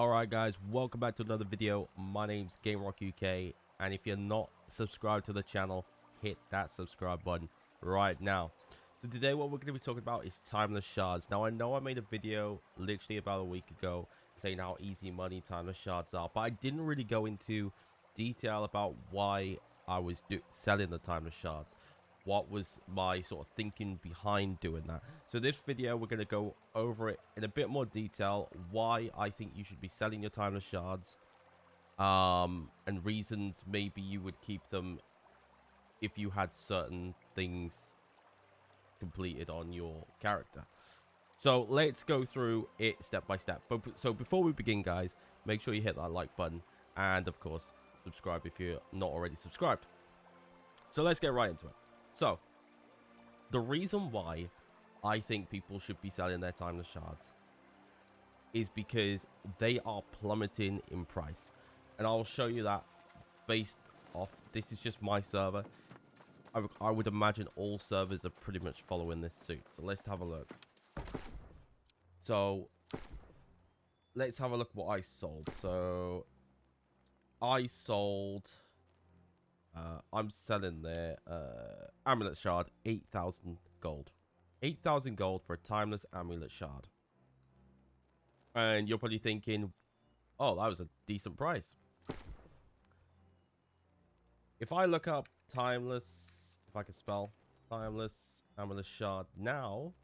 Alright guys, welcome back to another video. My name's GameRock UK, and if you're not subscribed to the channel, hit that subscribe button right now. So today what we're going to be talking about is timeless shards. Now I know I made a video literally about a week ago saying how easy money timeless shards are, but I didn't really go into detail about why I was selling the timeless shards. What was my sort of thinking behind doing that. So this video we're going to go over it in a bit more detail, why I think you should be selling your timeless shards, and reasons maybe you would keep them if you had certain things completed on your character. So let's go through it step by step. But so before we begin, guys, make sure you hit that like button and of course subscribe if you're not already subscribed. So let's get right into it. So, the reason why I think people should be selling their timeless shards is because they are plummeting in price. And I'll show you that based off, this is just my server. I would imagine all servers are pretty much following this suit. So let's have a look. So, let's have a look what I sold. So, I sold... I'm selling their amulet shard, 8,000 gold. 8,000 gold for a timeless amulet shard. And you're probably thinking, oh, that was a decent price. If I look up timeless, if I can spell, timeless amulet shard now,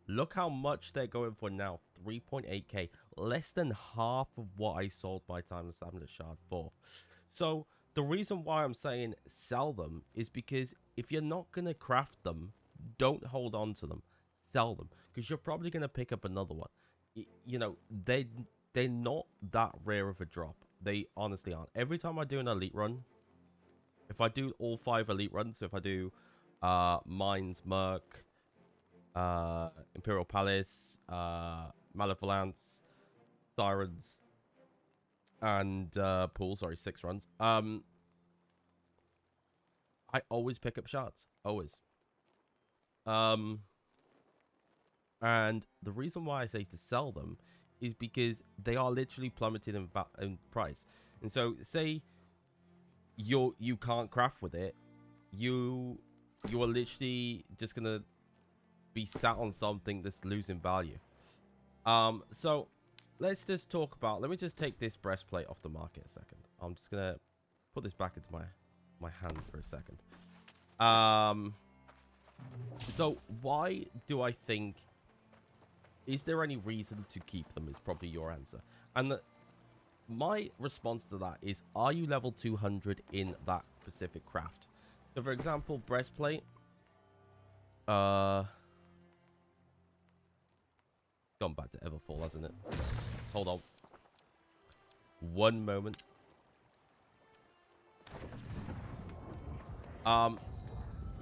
look how much they're going for now, 3.8k. Less than half of what I sold my timeless amulet shard for. So... the reason why I'm saying sell them is because if you're not going to craft them, don't hold on to them. Sell them. Because you're probably going to pick up another one. You know, they're not that rare of a drop. They honestly aren't. Every time I do an elite run, if I do all 5 elite runs, so if I do Mines, Merc, Imperial Palace, Malevolence, Sirens, and Pool, sorry, 6 runs. I always pick up shards, always. And the reason why I say to sell them is because they are literally plummeting in price. And so, say you can't craft with it, you are literally just gonna be sat on something that's losing value. So let's just talk about. Let me just take this breastplate off the market a second. I'm just gonna put this back into my hand for a second. So why do I think, is there any reason to keep them is probably your answer. And my response to that is, are you level 200 in that specific craft? So for example, breastplate, gone back to Everfall, hasn't it? Hold on one moment.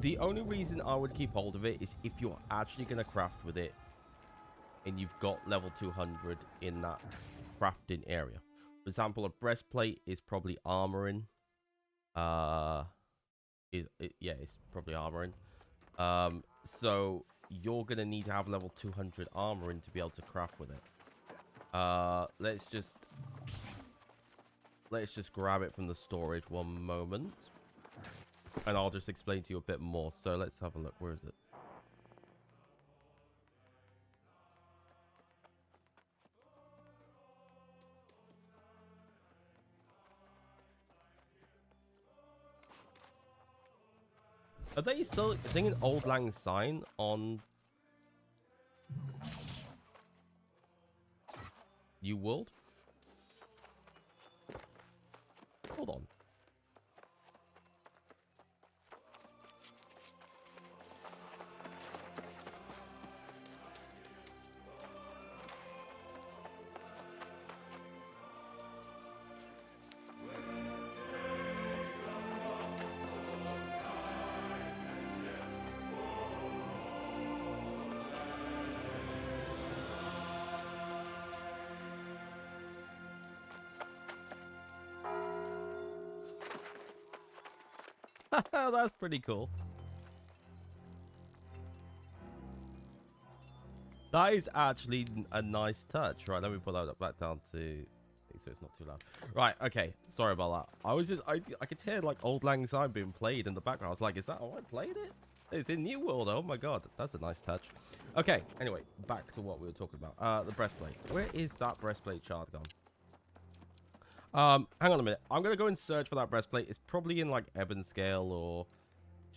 The only reason I would keep hold of it is if you're actually going to craft with it and you've got level 200 in that crafting area. For example, a breastplate is probably armoring. Yeah, it's probably armoring. So you're going to need to have level 200 armoring to be able to craft with it. Let's just grab it from the storage one moment. And I'll just explain to you a bit more. So let's have a look. Where is it? Are they still singing Old Lang Syne on New World? Hold on. That's pretty cool. That is actually a nice touch. Right, let me put that back down to so it's not too loud. Right, okay. Sorry about that. I could hear like Old Lang Syne being played in the background. I was like, is that how I played it? It's in New World. Oh my god, that's a nice touch. Okay, anyway, back to what we were talking about. The breastplate. Where is that breastplate shard gone? Hang on a minute. I'm gonna go and search for that breastplate. It's probably in like Ebonscale or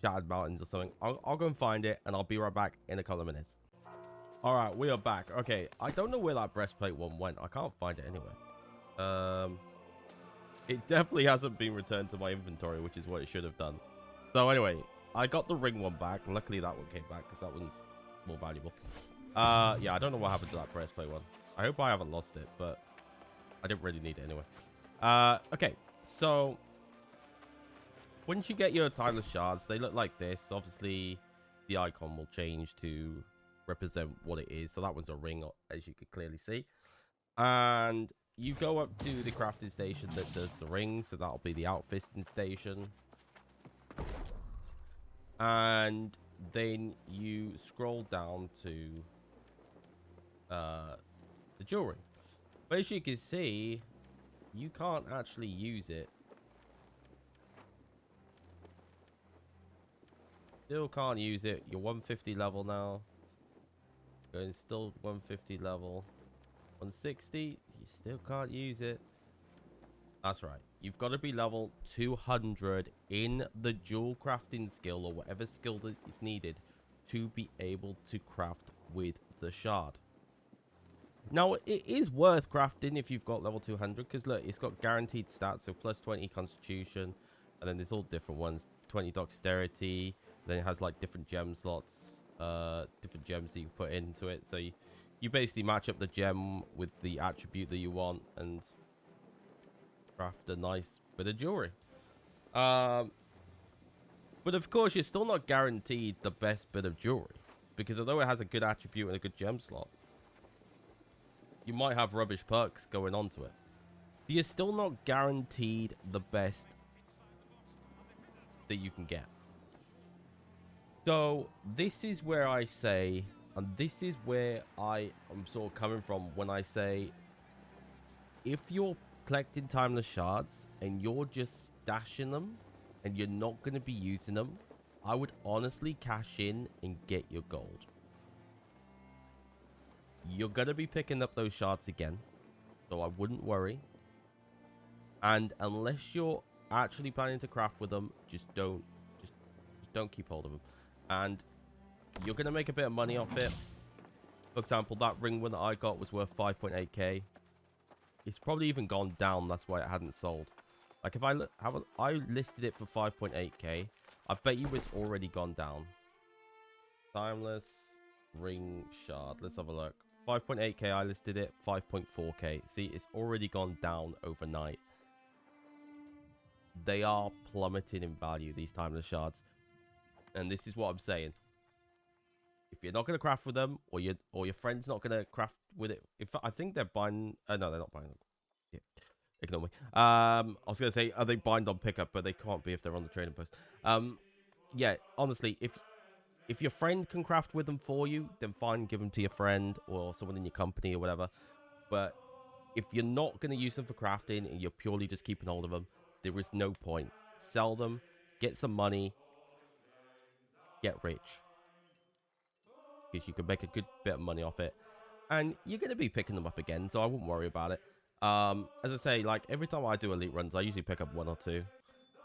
Shattered Mountains or something. I'll go and find it, and I'll be right back in a couple of minutes. All right, we are back. Okay, I don't know where that breastplate one went. I can't find it anywhere. It definitely hasn't been returned to my inventory, which is what it should have done. So anyway, I got the ring one back. Luckily, that one came back because that one's more valuable. Yeah, I don't know what happened to that breastplate one. I hope I haven't lost it, but I didn't really need it anyway. Okay, so once you get your timeless shards, they look like this. Obviously, the icon will change to represent what it is. So that one's a ring, as you can clearly see. And you go up to the crafting station that does the ring. So that'll be the outfitting station. And then you scroll down to the jewelry. But as you can see, you can't actually use it. Still can't use it. You're 150 level now. Going still 150 level. 160. You still can't use it. That's right. You've got to be level 200 in the jewel crafting skill or whatever skill that is needed to be able to craft with the shard. Now, it is worth crafting if you've got level 200 because look, it's got guaranteed stats, so plus 20 constitution, and then there's all different ones. 20 dexterity, then it has like different gem slots, different gems that you put into it. So you basically match up the gem with the attribute that you want and craft a nice bit of jewelry. But of course, you're still not guaranteed the best bit of jewelry because although it has a good attribute and a good gem slot, you might have rubbish perks going onto it. You're still not guaranteed the best that you can get. So this is where I say, and this is where I am sort of coming from when I say, if you're collecting timeless shards and you're just stashing them and you're not going to be using them, I would honestly cash in and get your gold. You're going to be picking up those shards again, so I wouldn't worry. And unless you're actually planning to craft with them, just don't keep hold of them. And you're going to make a bit of money off it. For example, that ring one that I got was worth 5.8k. It's probably even gone down. That's why it hadn't sold. Like if I listed it for 5.8k, I bet you it's already gone down. Timeless ring shard. Let's have a look. 5.8k, I listed it. 5.4k. See, it's already gone down overnight. They are plummeting in value, these timeless shards. And this is what I'm saying. If you're not going to craft with them, or your friend's not going to craft with it, in fact, I think they're buying. No, they're not buying them. Yeah, ignore me. I was going to say, are they bind on pickup, but they can't be if they're on the trading post. Yeah, honestly, if your friend can craft with them for you, then fine, give them to your friend or someone in your company or whatever. But if you're not going to use them for crafting and you're purely just keeping hold of them, there is no point. Sell them, get some money, get rich. Because you can make a good bit of money off it. And you're going to be picking them up again, so I wouldn't worry about it. As I say, like, every time I do elite runs, I usually pick up 1 or 2.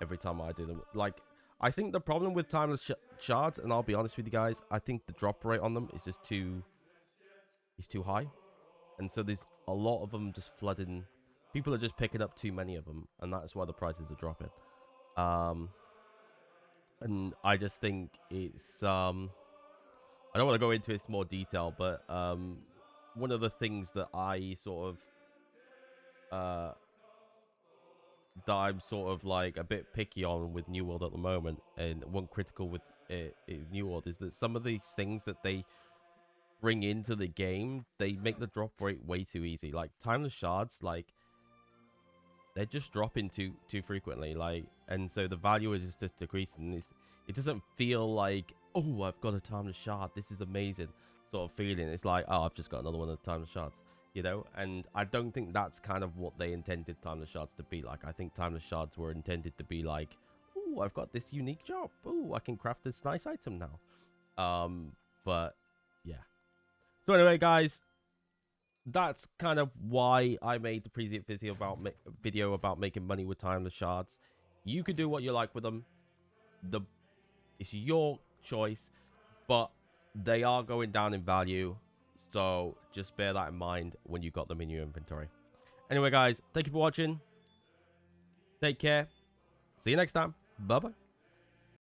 Every time I do them. Like, I think the problem with timeless shards, and I'll be honest with you guys, I think the drop rate on them is just too high. And so there's a lot of them just flooding. People are just picking up too many of them, and that's why the prices are dropping. And I just think it's I don't want to go into this more detail, but one of the things that I sort of that I'm sort of like a bit picky on with New World at the moment, and one critical with New World is that some of these things that they bring into the game, they make the drop rate way too easy. Like timeless shards, like they're just dropping too frequently, like, and so the value is just decreasing. It doesn't feel like, oh, I've got a timeless shard, this is amazing. sort of feeling. It's like, oh, I've just got another one of the timeless shards, you know. And I don't think that's kind of what they intended timeless shards to be like. I think timeless shards were intended to be like, oh, I've got this unique job. Oh, I can craft this nice item now. But yeah. So anyway, guys, that's kind of why I made the previous video about making money with timeless shards. You can do what you like with them. It's your choice, but they are going down in value, so just bear that in mind when you got them in your inventory. Anyway, guys, thank you for watching. Take care. See you next time. Bye bye.